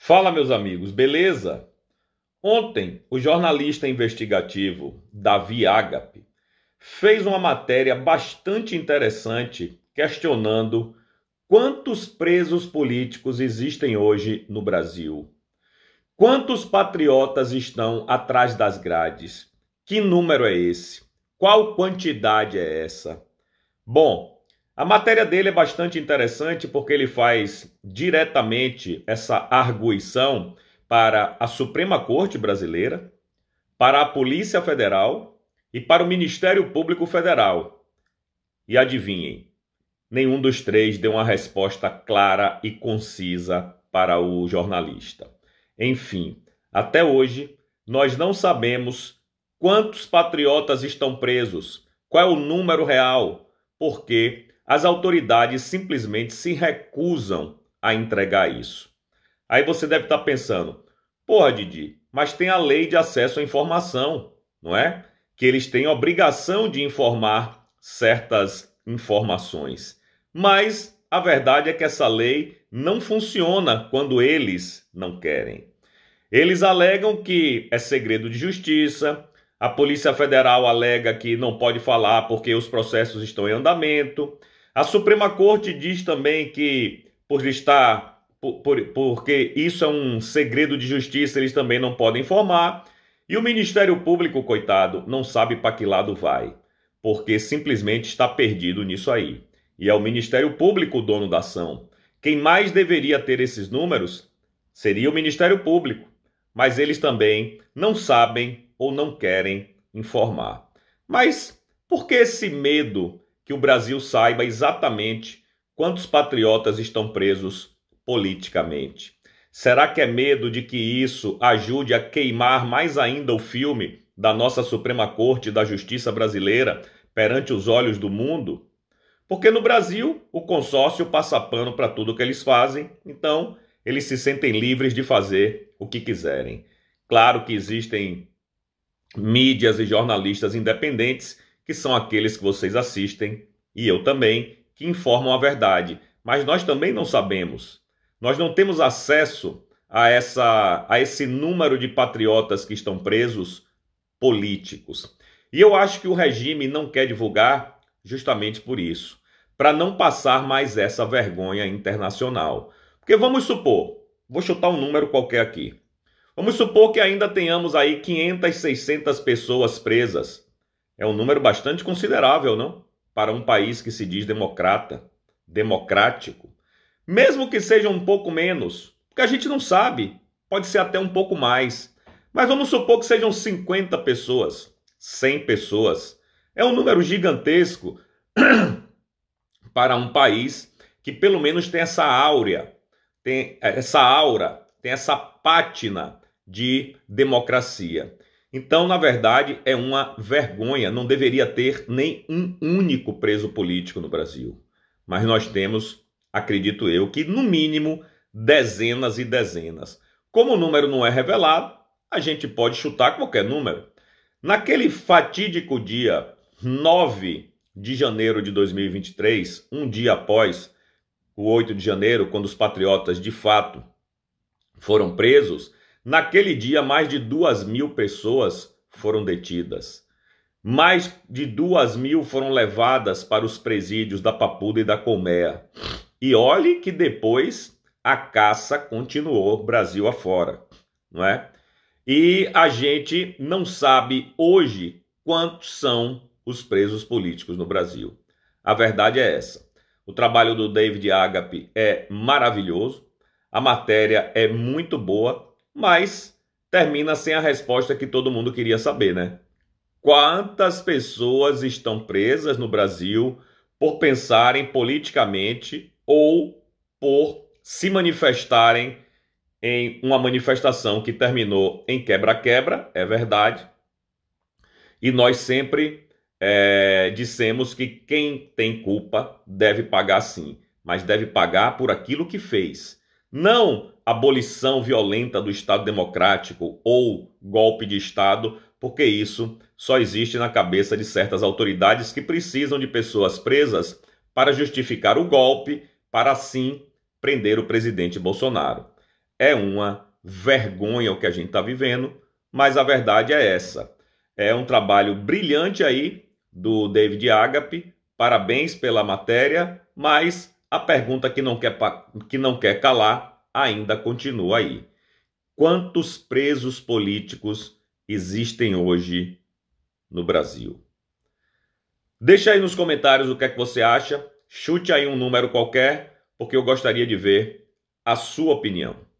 Fala, meus amigos, beleza? Ontem, o jornalista investigativo Davi Agape fez uma matéria bastante interessante questionando quantos presos políticos existem hoje no Brasil. Quantos patriotas estão atrás das grades? Que número é esse? Qual quantidade é essa? Bom, a matéria dele é bastante interessante porque ele faz diretamente essa arguição para a Suprema Corte Brasileira, para a Polícia Federal e para o Ministério Público Federal. E adivinhem, nenhum dos três deu uma resposta clara e concisa para o jornalista. Enfim, até hoje, nós não sabemos quantos patriotas estão presos, qual é o número real, porque as autoridades simplesmente se recusam a entregar isso. Aí você deve estar pensando, porra, Didi, mas tem a lei de acesso à informação, não é? Que eles têm obrigação de informar certas informações. Mas a verdade é que essa lei não funciona quando eles não querem. Eles alegam que é segredo de justiça, a Polícia Federal alega que não pode falar porque os processos estão em andamento, a Suprema Corte diz também que porque isso é um segredo de justiça, eles também não podem informar, e o Ministério Público, coitado, não sabe para que lado vai, porque simplesmente está perdido nisso aí. E é o Ministério Público o dono da ação. Quem mais deveria ter esses números seria o Ministério Público, mas eles também não sabem ou não querem informar. Mas por que esse medo que o Brasil saiba exatamente quantos patriotas estão presos politicamente? Será que é medo de que isso ajude a queimar mais ainda o filme da nossa Suprema Corte e da Justiça brasileira perante os olhos do mundo? Porque no Brasil, o consórcio passa pano para tudo que eles fazem, então eles se sentem livres de fazer o que quiserem. Claro que existem mídias e jornalistas independentes, que são aqueles que vocês assistem, e eu também, que informam a verdade. Mas nós também não sabemos. Nós não temos acesso a esse número de patriotas que estão presos políticos. E eu acho que o regime não quer divulgar justamente por isso, para não passar mais essa vergonha internacional. Porque vamos supor, vou chutar um número qualquer aqui, vamos supor que ainda tenhamos aí 500, 600 pessoas presas. É um número bastante considerável, não? Para um país que se diz democrático. Mesmo que seja um pouco menos, porque a gente não sabe, pode ser até um pouco mais. Mas vamos supor que sejam 50 pessoas, 100 pessoas. É um número gigantesco para um país que pelo menos tem essa aura, tem essa pátina de democracia. Então, na verdade, é uma vergonha, não deveria ter nem um único preso político no Brasil. Mas nós temos, acredito eu, que no mínimo dezenas e dezenas. Como o número não é revelado, a gente pode chutar qualquer número. Naquele fatídico dia 9 de janeiro de 2023, um dia após o 8 de janeiro, quando os patriotas de fato foram presos, naquele dia mais de 2.000 pessoas foram detidas. Mais de 2.000 foram levadas para os presídios da Papuda e da Colmeia. E olhe que depois a caça continuou Brasil afora, não é? E a gente não sabe hoje quantos são os presos políticos no Brasil. A verdade é essa. O trabalho do David Agape é maravilhoso, a matéria é muito boa, mas termina sem a resposta que todo mundo queria saber, né? Quantas pessoas estão presas no Brasil por pensarem politicamente ou por se manifestarem em uma manifestação que terminou em quebra-quebra, é verdade. E nós sempre dissemos que quem tem culpa deve pagar sim, mas deve pagar por aquilo que fez. Não abolição violenta do Estado Democrático ou golpe de Estado, porque isso só existe na cabeça de certas autoridades que precisam de pessoas presas para justificar o golpe, para assim prender o presidente Bolsonaro. É uma vergonha o que a gente está vivendo, mas a verdade é essa. É um trabalho brilhante aí do David Agape, parabéns pela matéria, mas a pergunta que não quer calar ainda continua aí. Quantos presos políticos existem hoje no Brasil? Deixa aí nos comentários o que é que você acha. Chute aí um número qualquer, porque eu gostaria de ver a sua opinião.